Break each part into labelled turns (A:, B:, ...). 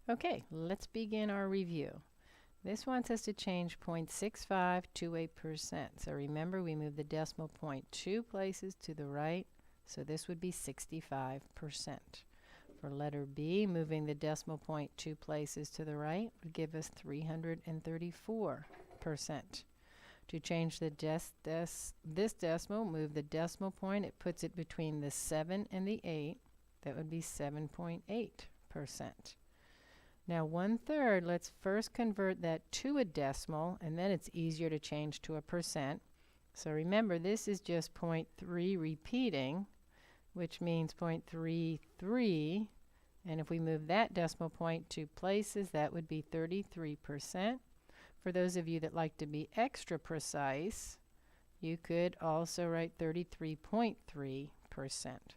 A: Okay, let's begin our review. This wants us to change 0.65 to a percent. So remember, we moved the decimal point 2 places to the right, so this would be 65%. For letter B, moving the decimal point 2 places to the right would give us 334%. To change the this decimal, move the decimal point. It puts it between the 7 and the 8. That would be 7.8%. Now 1/3, let's first convert that to a decimal, and then it's easier to change to a percent. So remember, this is just 0.3 repeating, which means 0.33. And if we move that decimal point 2 places, that would be 33%. For those of you that like to be extra precise, you could also write 33.3%.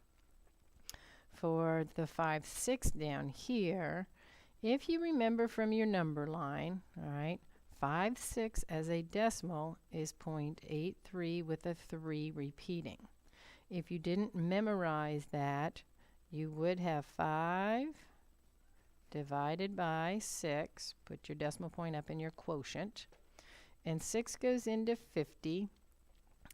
A: For the 5/6 down here, if you remember from your number line, all right, 5/6 as a decimal is 0.83 with a 3 repeating. If you didn't memorize that, you would have 5 divided by 6. Put your decimal point up in your quotient. And 6 goes into 50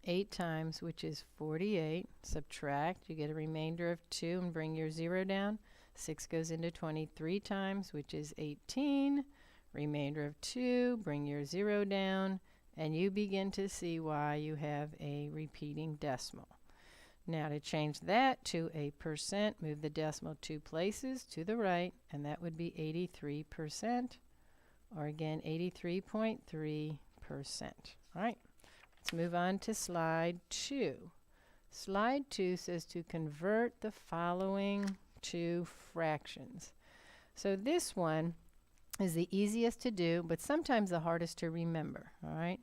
A: 8 times, which is 48. Subtract, you get a remainder of 2 and bring your 0 down. 6 goes into 23 times, which is 18. Remainder of 2, bring your 0 down, and you begin to see why you have a repeating decimal. Now to change that to a percent, move the decimal 2 places to the right, and that would be 83%, or again 83.3%. All right, let's move on to slide 2. Slide 2 says to convert the following to fractions. So this one is the easiest to do, but sometimes the hardest to remember. All right,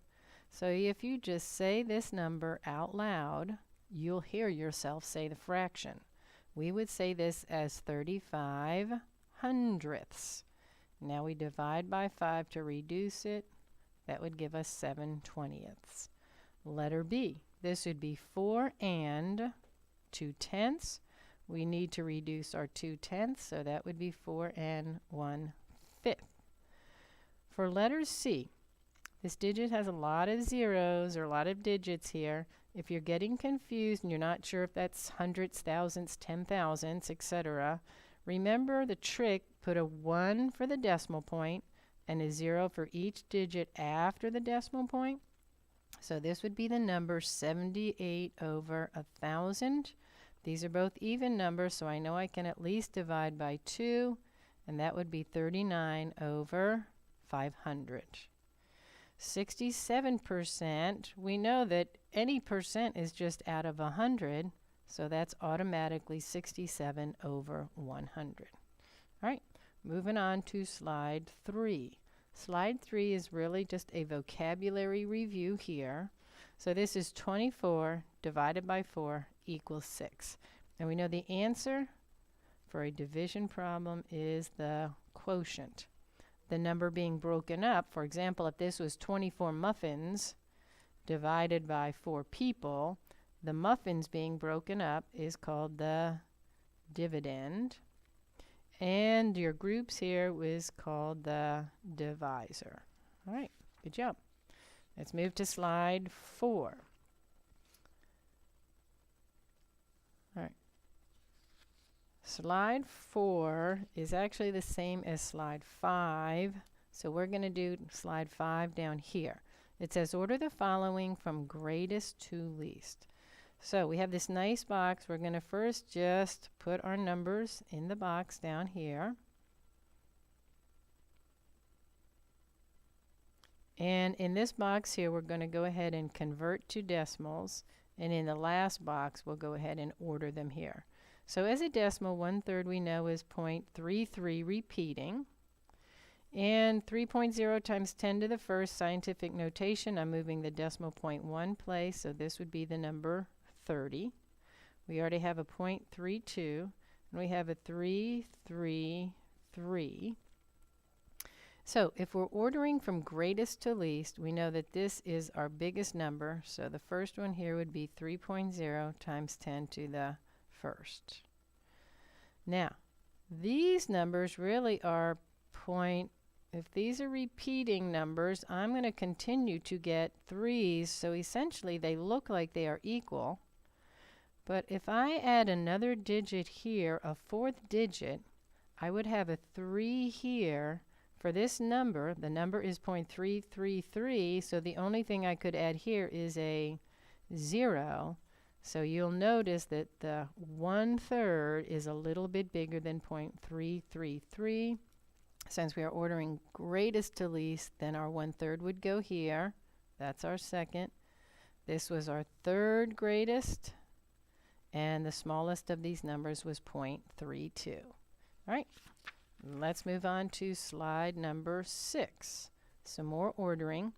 A: so if you just say this number out loud, you'll hear yourself say the fraction. We would say this as 35 hundredths. Now we divide by 5 to reduce it. That would give us 7/20. Letter B, this would be 4 and 2/10. We need to reduce our 2/10, so that would be 4 and 1/5. For letter C, this digit has a lot of zeros or a lot of digits here. If you're getting confused and you're not sure if that's hundredths, thousandths, 10,000ths, etc., remember the trick. Put a 1 for the decimal point and a 0 for each digit after the decimal point. So this would be the number 78/1000. These are both even numbers, so I know I can at least divide by 2, and that would be 39/500. 67%, we know that any percent is just out of 100, so that's automatically 67/100. All right, moving on to slide 3. Slide 3 is really just a vocabulary review here. So this is 24 divided by 4 equals 6. And we know the answer for a division problem is the quotient. The number being broken up, for example, if this was 24 muffins divided by 4 people, the muffins being broken up is called the dividend. And your groups here was called the divisor. All right, good job. Let's move to slide 4. All right. Slide 4 is actually the same as slide 5. So we're going to do slide 5 down here. It says order the following from greatest to least. So we have this nice box. We're going to first just put our numbers in the box down here. And in this box here, we're going to go ahead and convert to decimals. And in the last box, we'll go ahead and order them here. So as a decimal, 1/3 we know is 0.33 repeating. And 3.0 times 10 to the first, scientific notation. I'm moving the decimal point 1 place, so this would be the number 30. We already have a 0.32, and we have a 333. So if we're ordering from greatest to least, we know that this is our biggest number. So the first one here would be 3.0 times 10 to the first. Now, these numbers really are if these are repeating numbers, I'm going to continue to get 3's, so essentially they look like they are equal. But if I add another digit here, a 4th digit, I would have a 3 here. For this number, the number is 0.333, so the only thing I could add here is a 0. So you'll notice that the 1/3 is a little bit bigger than 0.333. Since we are ordering greatest to least, then our 1/3 would go here. That's our second. This was our 3rd greatest, and the smallest of these numbers was 0.32. All right. Let's move on to slide number 6. Some more ordering.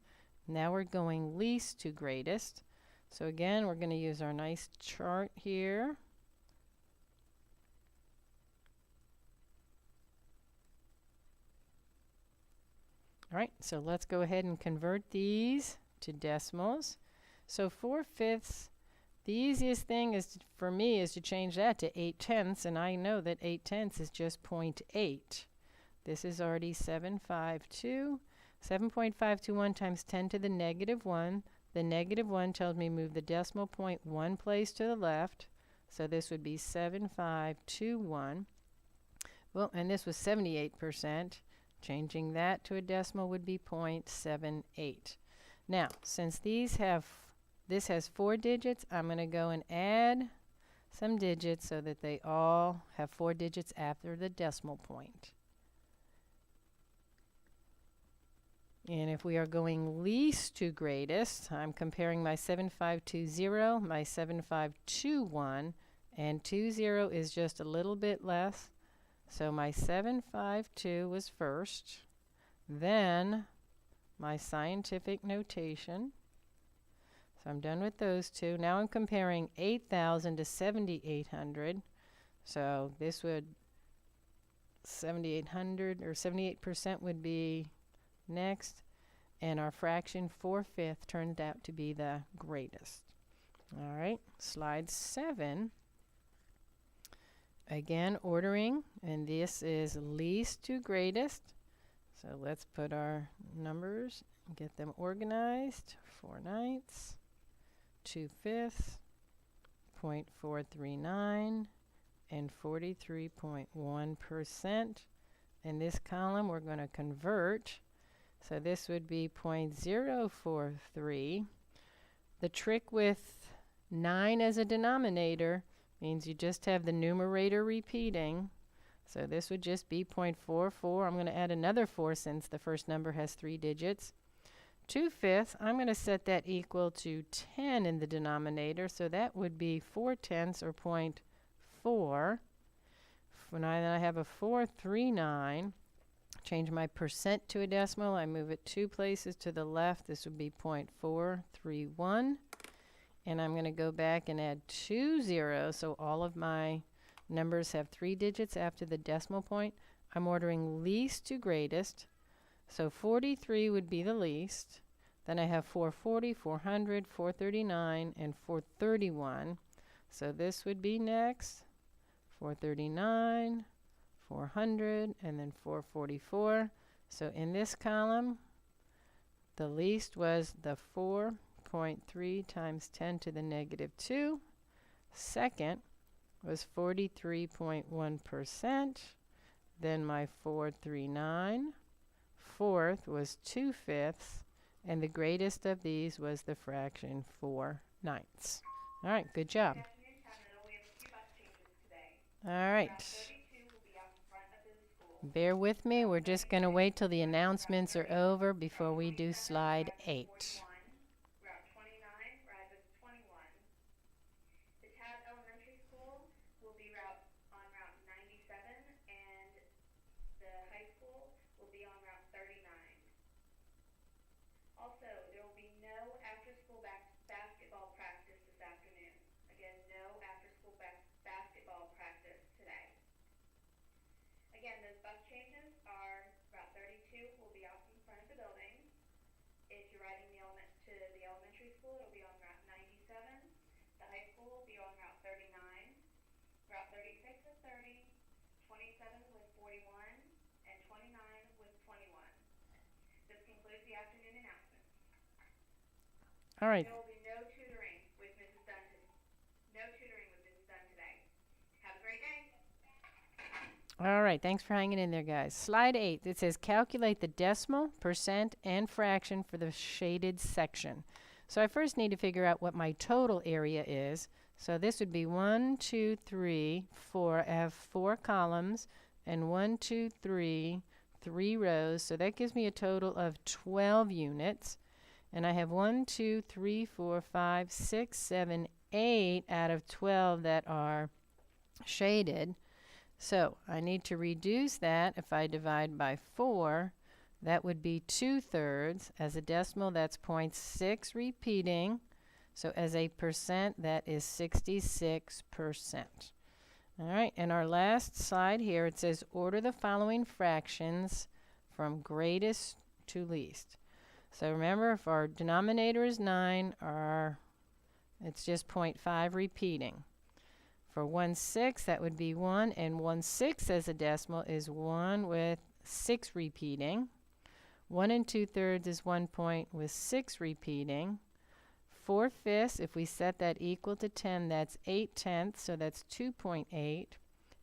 A: Now we're going least to greatest. So again, we're going to use our nice chart here. All right, so let's go ahead and convert these to decimals. So 4/5, the easiest thing is for me is to change that to 8/10, and I know that 8/10 is just 0.8. This is already 752. 7.521 times 10 to the -1. The -1 tells me move the decimal point 1 place to the left. So this would be 7521. Well, and this was 78%. Changing that to a decimal would be 0.78. Now, since this has 4 digits, I'm going to go and add some digits so that they all have 4 digits after the decimal point. And if we are going least to greatest, I'm comparing my 7520, my 7521, and 20 is just a little bit less. So my 752 was first, then my scientific notation. So I'm done with those two. Now I'm comparing 8,000 to 7,800. So this would 7,800 or 78% would be next, and our fraction 4/5 turned out to be the greatest. All right, slide 7. Again, ordering, and this is least to greatest. So let's put our numbers and get them organized. 4/9, 2/5, 0.439, and 43.1%. In this column, we're going to convert. So this would be 0.043. The trick with 9 as a denominator means you just have the numerator repeating. So this would just be 0.44. I'm going to add another 4 since the first number has 3 digits. 2/5, I'm going to set that equal to 10 in the denominator. So that would be 4/10 or 0.4. When I have a 439, change my percent to a decimal. I move it 2 places to the left. This would be 0.431. And I'm going to go back and add 2 zeros, so all of my numbers have 3 digits after the decimal point. I'm ordering least to greatest. So 43 would be the least. Then I have 440, 400, 439, and 431. So this would be next. 439, 400, and then 444. So in this column, the least was the 4.3 times 10 to the -2. Second was 43.1%. Then my 439. Fourth was 2/5. And the greatest of these was the fraction 4/9. All right, good job. All right. Bear with me. We're just going to wait till the announcements are over before we do slide 8.
B: Also, there will be no after-school basketball practice this afternoon. Again, no after-school basketball practice today. Again, those bus changes are Route 32 will be out in front of the building. If you're riding the elementary
A: All right.
B: There will be no tutoring with Mrs. Dunn today. Have a great day.
A: All right, thanks for hanging in there, guys. Slide 8, it says calculate the decimal, percent, and fraction for the shaded section. So I first need to figure out what my total area is. So this would be 1, 2, 3, 4. I have 4 columns, and 1, 2, 3, 3 rows. So that gives me a total of 12 units. And I have 1, 2, 3, 4, 5, 6, 7, 8 out of 12 that are shaded. So I need to reduce that. If I divide by 4, that would be 2/3. As a decimal, that's 0.6 repeating. So as a percent, that is 66%. All right, and our last slide here, it says order the following fractions from greatest to least. So remember, if our denominator is 9, it's just 0.5 repeating. For 1/6, that would be 1, and 1/6 as a decimal is 1 with 6 repeating. 1 2/3 is 1 point with 6 repeating. 4/5, if we set that equal to 10, that's 8/10, so that's 2.8.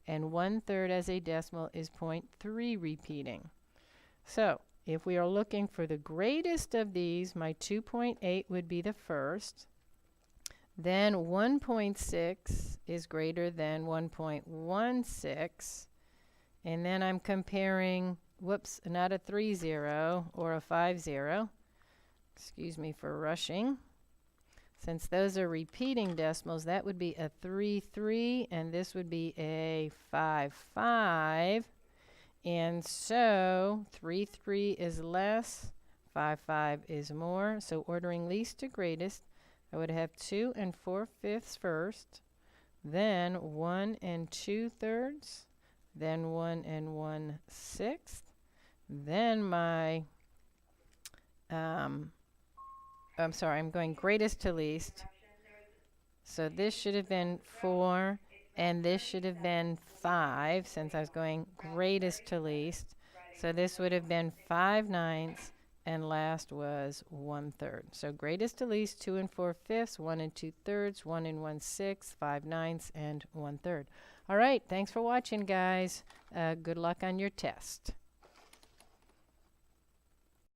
A: And 1/3 as a decimal is 0.3 repeating. So if we are looking for the greatest of these, my 2.8 would be the first. Then 1.6 is greater than 1.16. And then I'm comparing, whoops, not a 3-0 or a 5-0. Excuse me for rushing. Since those are repeating decimals, that would be a 3-3, and this would be a 5-5. And so 3-3 is less, 5-5 is more. So ordering least to greatest, I would have 2 4/5 first, then 1 2/3, then 1 1/6, then my, I'm sorry, I'm going greatest to least. So this should have been 4, and this should have been 5, since I was going greatest to least. So this would have been 5/9, and last was 1/3. So greatest to least, 2 4/5, 1 2/3, 1 1/6, 5/9, and 1/3. All right, thanks for watching, guys. Good luck on your test.